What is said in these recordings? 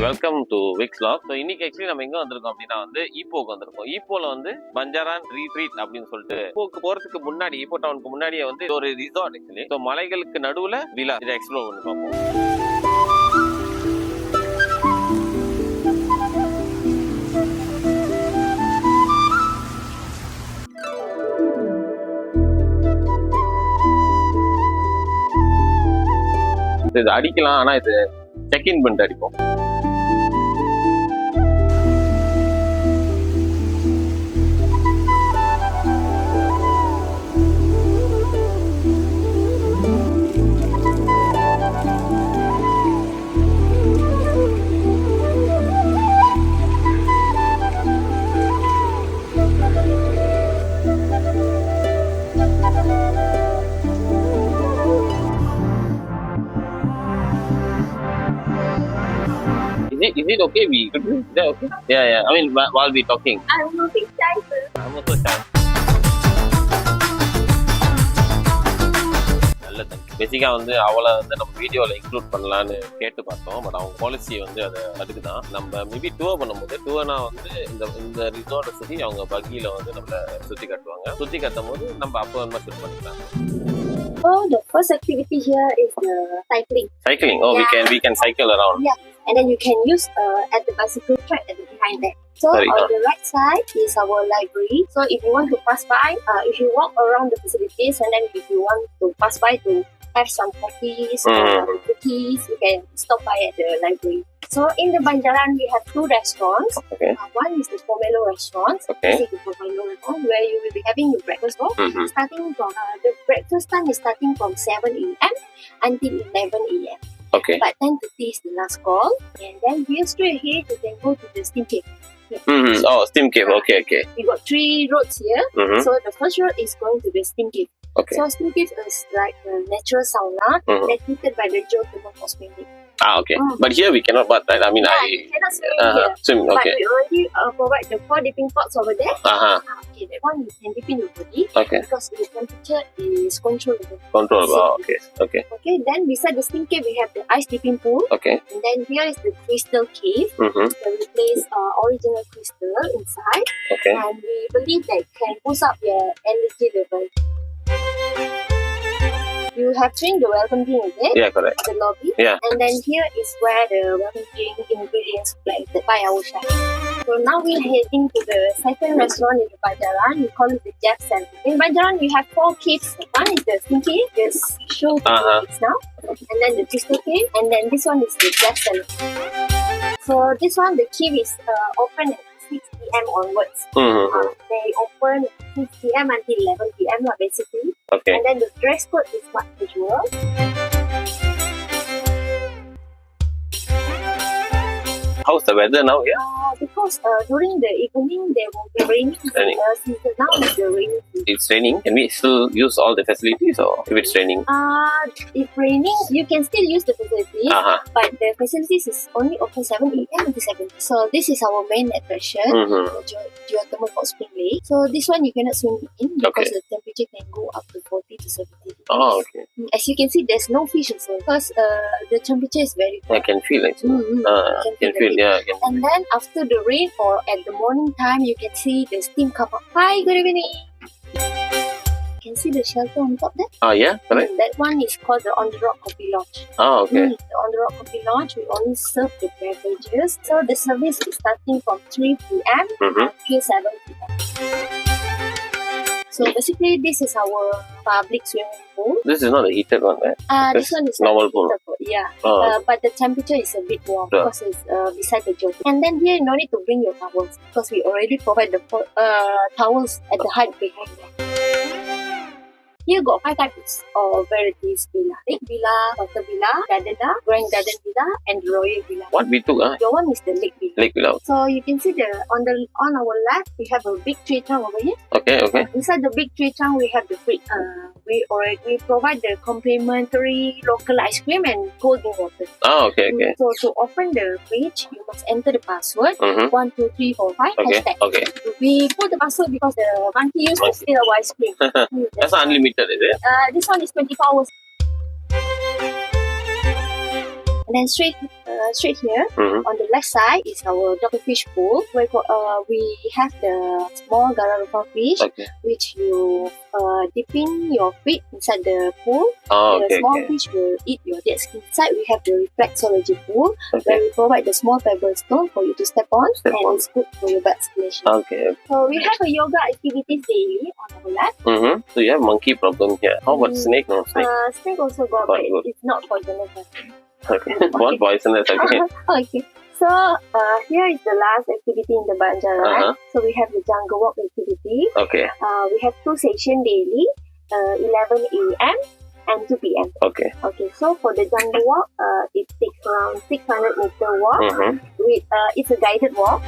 Welcome to Vicks log. So இன்னைக்கு actually நம்ம எங்க வந்திருக்கோம் அப்படின்னா வந்து ஈப்போக்கு வந்திருக்கோம். ஈப்போல வந்து பஞ்சாரான் ரீட்ரீட் அப்படின்னு சொல்லிட்டு ஈப்போக்கு போறதுக்கு முன்னாடி, ஈப்போ டவுனுக்கு முன்னாடியே வந்து ஒரு ரிசார்ட் ஆக்சுவலி. ஸோ மலைகளுக்கு நடுவுல விலா, இதை எக்ஸ்ப்ளோர் பண்ணி பார்ப்போம். இது அடிக்கலாம், ஆனா இது செக்இன் பண்ணிட்டு அடிப்போம். Is it okay? Is that okay? Yeah. I mean, while we talking. I'm moving shy. I'm also shy. நல்லது. பேசிக்கா வந்து அவளை வந்து நம்ம வீடியோவில் இன்க்ளூட் பண்ணலான்னு கேட்டு பார்த்தோம். பட் அவங்க பாலிசி வந்து அதை அதுக்குதான். நம்ம மேபி டூர் பண்ணும்போது, டூர்னா வந்து இந்த ரிசார்ட்டை சுற்றி அவங்க பக்கியில் வந்து நம்மளை சுற்றி காட்டுவாங்க. சுற்றி காட்டும் போது நம்ம அப்போ வேணுமா ஷூட் பண்ணிக்கலாம். Oh, the first activity here is the cycling. Cycling? Oh, Yeah. we can cycle around. Yeah, and then you can use at the bicycle track at the behind there. So Sorry, on the right side is our library. So if you want to pass by, if you walk around the facilities, and then if you want to pass by to have some coffees or cookies, you can stop by at the library. So in the Banjaran, we have two restaurants. Okay. One is the Pomelo restaurant. Okay. This is the Pomelo restaurant where you will be having your breakfast. Starting from the breakfast time is starting from 7 a.m. until 11 a.m. Okay. But 10:30 is the last call, and then we're straight ahead. You can go to the steam cave. Oh, steam cave. Okay. We got 3 roads here. So the first road is going to the steam cave. Okay. So steam cave is like a natural sauna that's heated by the geothermal hot spring. Okay. But here we cannot bath, right? I mean, You cannot swim here. swim. Okay. But we already provide the 4 dipping pots over there. Okay, that one you can dip in your body. Okay. Because the temperature is controllable. Controllable. Okay. Okay, then beside the steam cave we have the ice dipping pool. Okay. And then here is the crystal cave. Where we place original crystal inside. Okay. And we believe that can boost up your energy level. You have seen the welcome drink, is it? Yeah, correct. The lobby. Yeah. And then here is where the welcome drink ingredients planted by our chef. So now we're heading to the second restaurant in the Banjaran. We call it the Jeff Center. In Banjaran, we have 4 caves. One is the Steam Cave, the show caves now. And then the Crystal Cave. And then this one is the Jeff Center. So this one, the cave is open at 6 p.m. onwards. They open 6 p.m. until 11 p.m. basically. Okay. And then the dress code is smart casual. How's the weather now here? Because during the evening there will be raining. Raining. Season now is the rainy season. It's raining. Can we still use all the facilities, or if it's raining? If raining, you can still use the facilities. But the facilities is only open 7 a.m. until 7. So this is our main attraction, the geothermal hot spring lake. So this one you cannot swim in because the temperature can go up to 40 to 70 degrees. Oh, okay. As you can see, there's no fish also because the temperature is very I can feel it. Can feel. Yeah. And then after the rain or at the morning time, you can see the steam come up. Hi, good evening. You can see the shelter on top there. Yeah, correct. That one is called the On the Rock Coffee Lounge. Okay. The On the Rock Coffee Lounge, we only serve the beverages. So the service is starting from 3 p.m. until 7 p.m. So basically, this is our public swimming pool. This is not a heated one, right? This one is normal not pool. heated pool. Yeah. Oh. But the temperature is a bit warm because it's beside the jogging. And then here, no need to bring your towels because we already provide the towels at the height behind there. Here got 5 types of varieties villa. Lake Villa, Water Villa, Garden Villa, Grand Garden Villa, and Royal Villa. What we took, Your one is the Lake Villa. Lake Villa. So you can see on our left we have a big tree trunk over here. Okay. Inside the big tree trunk we have the fridge. We provide the complimentary local ice cream and cold drink water. Okay. So to open the fridge, you must enter the password 12345 hashtag. Okay. We put the password because the monkey used to steal our ice cream. That's unlimited, is it? This one is 24 hours. And then straight here Mhm. on the left side is our Dr. Fish pool, where we have the small Gararupa fish, Okay. which you dipping your feet inside the pool. Oh, The okay, small okay. fish will eat your dead skin. Inside we have the reflexology pool, Okay. where we provide the small pebble stone for you to step on, Step and on. it's good for your blood circulation. Okay. So we have a yoga activities daily on our left. Mm-hmm. So you have monkey problem here. How about snake? No snake. Snake also got, Quite but good. it's not poisonous. Okay. What poisonous? Okay. Okay. So here is the last activity in the Banjaran. Uh-huh. So we have the jungle walk activity. Okay. We have 2 sessions daily, 11 a.m. and 2 p.m. Okay. Okay, so for the jungle walk, it takes around 600 meter walk. Mm-hmm. It's a guided walk.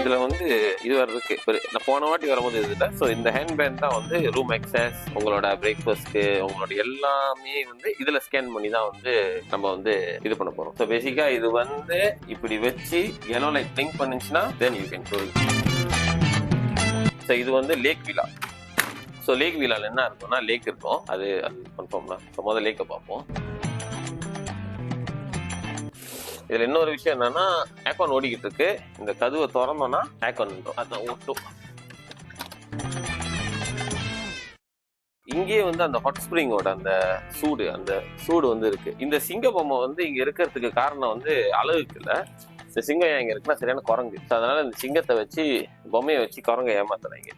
இதுல வந்து இது வேற இருக்கு. நான் போன வாட்டி வரும்போது இதுல ஸோ இந்த ஹேண்ட் பேண்ட் தான் வந்து ரூம் அக்சஸ், உங்களோட பிரேக்ஃபாஸ்ட், உங்களோட எல்லாமே வந்து இதுல ஸ்கேன் பண்ணி தான் வந்து நம்ம வந்து இது பண்ண போறோம். ஸோ பேசிக்கா இது வந்து இப்படி வச்சு எல்லோ லைட் பிளிங்க் பண்ணுச்சுன்னா then you can go. So இது வந்து லேக் விலா. ஸோ லேக் விலால என்ன இருக்கும்னா லேக் இருக்கும், அது கன்ஃபார்ம் தான். ஸோ முதல்ல லேக்கை பார்ப்போம். இதுல இன்னொரு விஷயம் என்னன்னா ஏக்கான் ஓடிக்கிட்டு இருக்கு. இந்த கதவை திறந்தோம்னா ஏக்கான் நின்றோம். அதான் ஓட்டும். இங்கேயே வந்து அந்த ஹாட் ஸ்ப்ரிங்கோட அந்த சூடு வந்து இருக்கு. இந்த சிங்க பொம்மை வந்து இங்க இருக்கிறதுக்கு காரணம் வந்து அழகுக்கு இல்ல. இந்த சிங்கம் ஏன் இங்க இருக்குன்னா சரியான குரங்கு. அதனால இந்த சிங்கத்தை வச்சு பொம்மையை வச்சு குரங்கை ஏமாத்துறாங்க.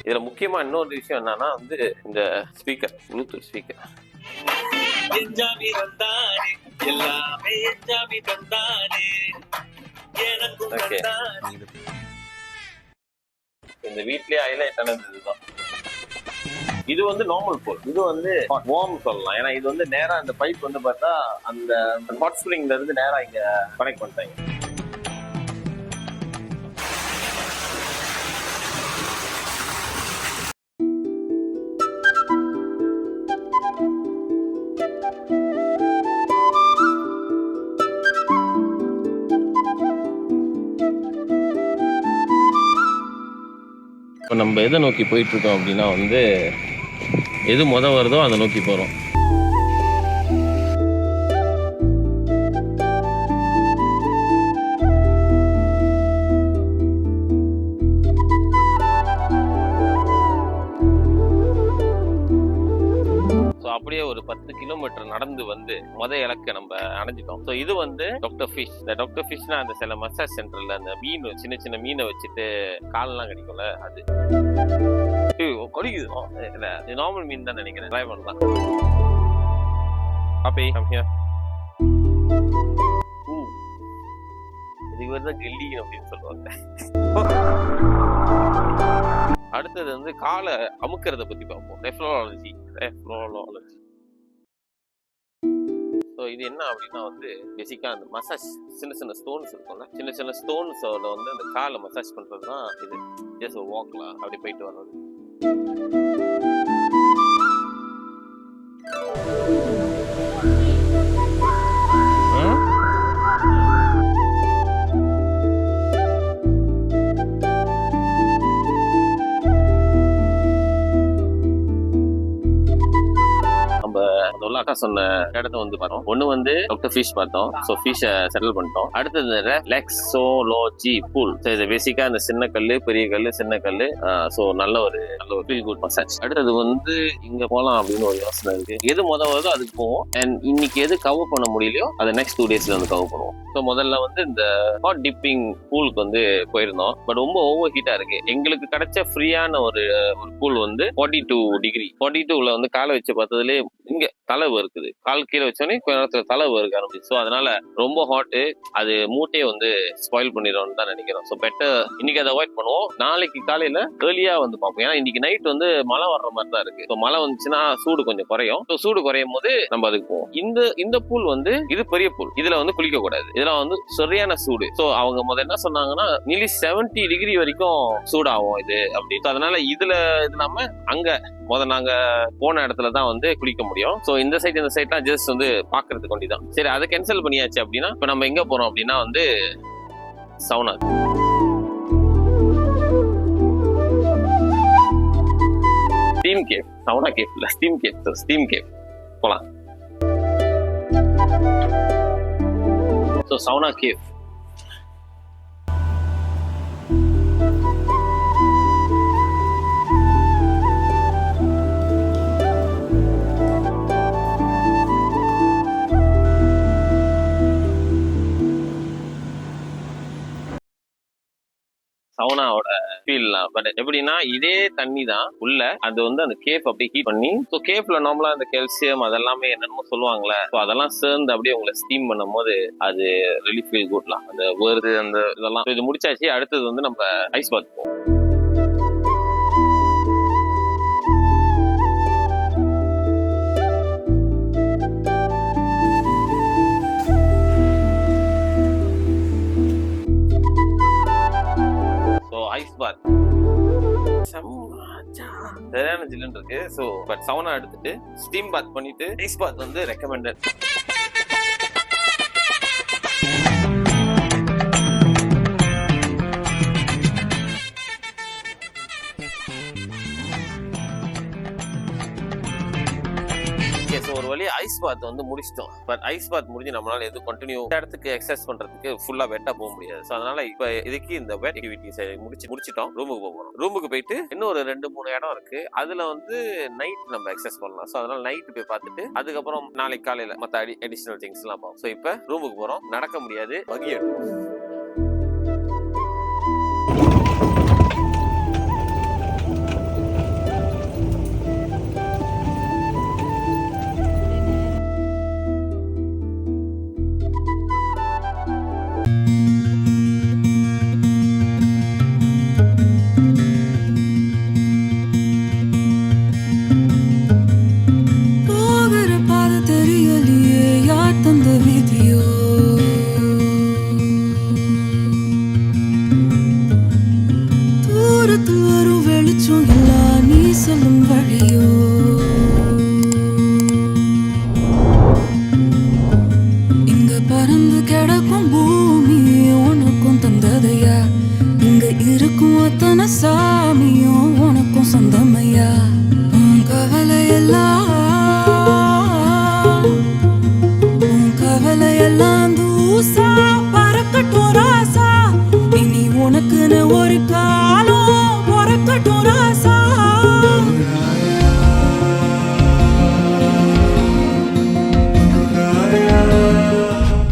இதுல முக்கியமா இன்னொரு விஷயம் என்னன்னா வந்து இந்த ஸ்பீக்கர், ப்ளூடூத் ஸ்பீக்கர். ஓகே, இந்த வீட்லயே ஹைலைட் ஆனது இதுதான். இது வந்து நார்மல் போல், இது வந்து வார்ம் சொல்லலாம். ஏன்னா இது வந்து நேரா அந்த பைப் வந்து பார்த்தா அந்த ஹாட் ஸ்ப்ரிங்ல இருந்து நேரா இங்க கனெக்ட் பண்ணிட்டாங்க. இப்போ நம்ம எதை நோக்கி போயிட்டு இருக்கோம் அப்படின்னா வந்து எது வருதோ அதை நோக்கி போகிறோம். அப்படியே ஒரு 10 கிலோமீட்டர் நடந்து வந்து இலக்க நம்ம அடைஞ்சிட்டோம். ஸோ இது வந்து டாக்டர் ஃபிஷ். இந்த டாக்டர் ஃபிஷ்னா அந்த சில மசாஜ் சென்டர்ல அந்த மீன் சின்ன சின்ன மீனை வச்சுட்டு காலெல்லாம் கிடைக்கும்ல, அது கொடிக்குது. நார்மல் மீன் தான் நினைக்கிறேன். ட்ரை பண்ணலாம். பாப்பி கம் ஹியர். இதுக்கு வந்து கில்லி அப்படின்னு சொல்லுவாங்க. அடுத்தது வந்து காலை அமுக்கிறத பத்தி பார்ப்போம். ரெஃப்ரோலாலஜி. ஸோ இது என்ன அப்படின்னா வந்து பேசிக்கா அந்த மசாஜ், சின்ன சின்ன ஸ்டோன்ஸ் இருக்கும்ல, சின்ன சின்ன ஸ்டோன்ஸோட வந்து அந்த காலை மசாஜ் பண்றது தான் இது. ஜஸ்ட் ஒரு வாக்லாம் அப்படி போயிட்டு வர்றது. அக்கா சொன்ன இடத்த வந்து பார்த்தோம். ஒண்ணு வந்து டாக்டர் ஃபிஷ் பார்த்தோம். ஸோ ஃபிஷ்ஷை செட்டில் பண்ணிட்டோம். அடுத்தது ரெஃப்ளெக்ஸோலஜி பூல். ஸோ இது பேசிக்கா இந்த சின்ன கல்லு, பெரிய கல்லு, சின்ன கல்லு. ஸோ நல்ல ஒரு ஃபீல் குட் மசாஜ். அடுத்தது வந்து இங்க போகலாம் அப்படின்னு ஒரு யோசனை இருக்கு. எது வருதோ அதுக்கு போவோம். அண்ட் இன்னைக்கு எது கவர் பண்ண முடியலையோ அதை நெக்ஸ்ட் 2 daysல வந்து கவர் பண்ணுவோம். ஸோ முதல்ல வந்து இந்த ஹாட் டிப்பிங் பூலுக்கு வந்து போயிருந்தோம். பட் ரொம்ப ஓவர் ஹீட்டா இருக்கு. எங்களுக்கு கிடைச்ச ஃப்ரீயான ஒரு பூல் வந்து 42 டிகிரி. 42ல வந்து காலை வச்சு பார்த்ததுலேயே இங்க தலை இருக்குது. கால் கீழே வச்சோடனே கொஞ்ச நேரத்துல தலை வருக ஆரம்பிச்சு. ஸோ அதனால ரொம்ப ஹாட்டு, அது மூட்டையை வந்து ஸ்பாயில் பண்ணிடும்னு தான் நினைக்கிறோம். ஸோ பெட்டர் இன்னைக்கு அதை அவாய்ட் பண்ணுவோம். நாளைக்கு காலையில ஏர்லியா வந்து பார்ப்போம். ஏன்னா இன்னைக்கு நைட் வந்து மழை வர்ற மாதிரி தான் இருக்கு. ஸோ மழை வந்துச்சுன்னா சூடு கொஞ்சம் குறையும். ஸோ சூடு குறையும் போது நம்ம அதுக்கு போவோம். இந்த பூல் வந்து இது பெரிய பூல். இதுல வந்து குளிக்க கூடாது. இதெல்லாம் வந்து சரியான சூடு. ஸோ அவங்க முதல்ல என்ன சொன்னாங்கன்னா நிலி 70 டிகிரி வரைக்கும் சூடாகும் இது அப்படி. அதனால இது நம்ம அங்க நாங்க போன இடத்துல தான் வந்து குளிக்க முடியும். ஸோ இந்த சைட்லாம் ஜஸ்ட் வந்து பாக்குறதுக்கு வேண்டிதான். சரி, அதை கேன்சல் பண்ணியாச்சு அப்படின்னா இப்ப நம்ம எங்க போறோம் அப்படின்னா வந்து sauna. Steam cave, sauna cave இல்ல, ஸ்டீம் கேவ். ஸ்டீம் கேவ் போலாம். So sauna cave. சவுனாவோட ஃபீல்லாம் பட் எப்படின்னா இதே தண்ணி தான் உள்ள, அது வந்து அந்த கேஃப் அப்படியே ஹீட் பண்ணி, ஸோ கேஃப்ல நார்மலா அந்த கால்சியம் அதெல்லாமே என்னென்னமோ சொல்லுவாங்களே, ஸோ அதெல்லாம் சேர்ந்து அப்படியே உங்களை ஸ்டீம் பண்ணும் போது அது ரிலி ஃபீல் குட்லாம். அந்த வேர்து அந்த இதெல்லாம். இது முடிச்சாச்சு. அடுத்தது வந்து நம்ம ஐஸ் பாத் போவோம். ஐஸ் பாத் சரியான ஜில்லுன்னு இருக்கு. ஸோ பட் சவுனா எடுத்துட்டு ஸ்டீம் பாத் பண்ணிட்டு ஐஸ் பாத் வந்து ரெக்கமெண்டட். ஸோ ஒரு வழி ஐஸ் பாத் வந்து முடிச்சிட்டோம். பட் ஐஸ் பாத் முடிஞ்சு நம்மளால எதுவும் கண்டினியூ இடத்துக்கு எக்ஸசைஸ் பண்றதுக்கு ஃபுல்லா வெட்டா போக முடியாது. ஸோ அதனால இப்ப இதுக்கு இந்த வெட் ஆக்டிவிட்டிஸ் முடிச்சிட்டோம். ரூமுக்கு போகிறோம். ரூமுக்கு போயிட்டு இன்னும் ஒரு 2-3 இடம் இருக்கு. அதுல வந்து நைட் நம்ம எக்ஸசைஸ் பண்ணலாம். ஸோ அதனால நைட் போய் பார்த்துட்டு அதுக்கப்புறம் நாளைக்கு காலையில மற்ற அடிஷனல் திங்ஸ் எல்லாம் பார்ப்போம். ஸோ இப்ப ரூமுக்கு போறோம். நடக்க முடியாது, வகி எடுக்கும்.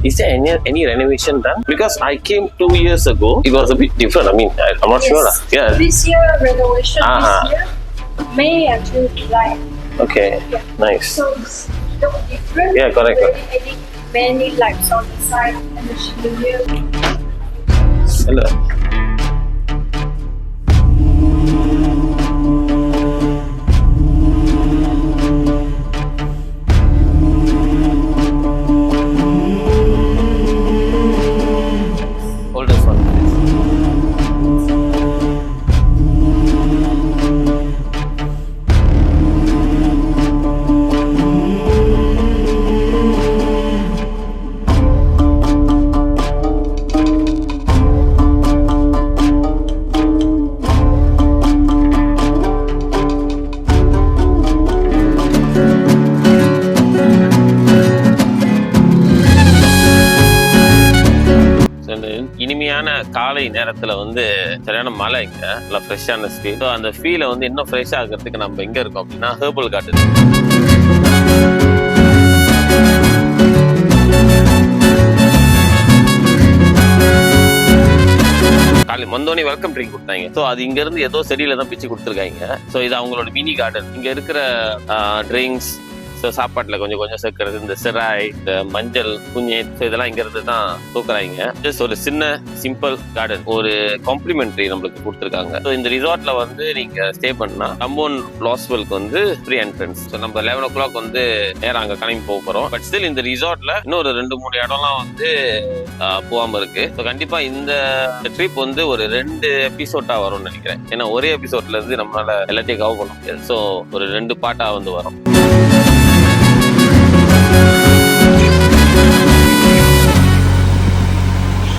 Is there any renovation done? Because I came 2 years ago, it was a bit different. I mean, I'm not sure. Yeah. This year renovation. This year May until July. Okay. Yeah. Nice. So it's look different. Yeah, correct. Adding many lights on the side and the chandelier. Hello. இனிமையான காலை நேரத்துல வந்து சரியான மழை, இங்க நல்லா ஃப்ரெஷ்ஷான feel. So அந்த ஃபீலை வந்து இன்னும் ஃப்ரெஷ்ஷாக ஆகிறதுக்கு நம்ம எங்க இருக்கோம் அப்படின்னா ஹெர்பல் கார்டன். காலை வந்தோடனே வெல்கம் ட்ரிங்க் கொடுத்தாங்க. ஸோ அது இங்க இருந்து ஏதோ செடியில தான் பிச்சு கொடுத்துருக்காங்க. ஸோ இது அவங்களோட மினி கார்டன். இங்க இருக்கிற ட்ரிங்க்ஸ், ஸோ சாப்பாட்டில் கொஞ்சம் கொஞ்சம் சேர்க்கறது, இந்த சிராய், இந்த மஞ்சள், குஞ்ஞேத், ஸோ இதெல்லாம் இங்கிறது தான் தூக்குறாங்க. ஜஸ்ட் ஒரு சின்ன சிம்பிள் கார்டன், ஒரு காம்ப்ளிமெண்ட்ரி நம்மளுக்கு கொடுத்துருக்காங்க. ஸோ இந்த ரிசார்ட்ல வந்து நீங்க ஸ்டே பண்ணா டம்போன் லாஸ்வெல்க்கு வந்து ஃப்ரீ என்ட்ரன்ஸ். ஸோ நம்ம 11 o'clock வந்து நேரம் அங்கே கிளம்பி போக போகிறோம். பட் ஸ்டில் இந்த ரிசார்ட்ல இன்னொரு 2-3 இடம்லாம் வந்து போகாம இருக்கு. ஸோ கண்டிப்பா இந்த ட்ரிப் வந்து ஒரு 2 எபிசோட்டா வரும்னு நினைக்கிறேன். ஏன்னா ஒரே எபிசோட்ல இருந்து நம்மளால எல்லாத்தையும் கவர் பண்ண முடியாது. ஸோ ஒரு 2 பார்ட்டா வந்து வரும்.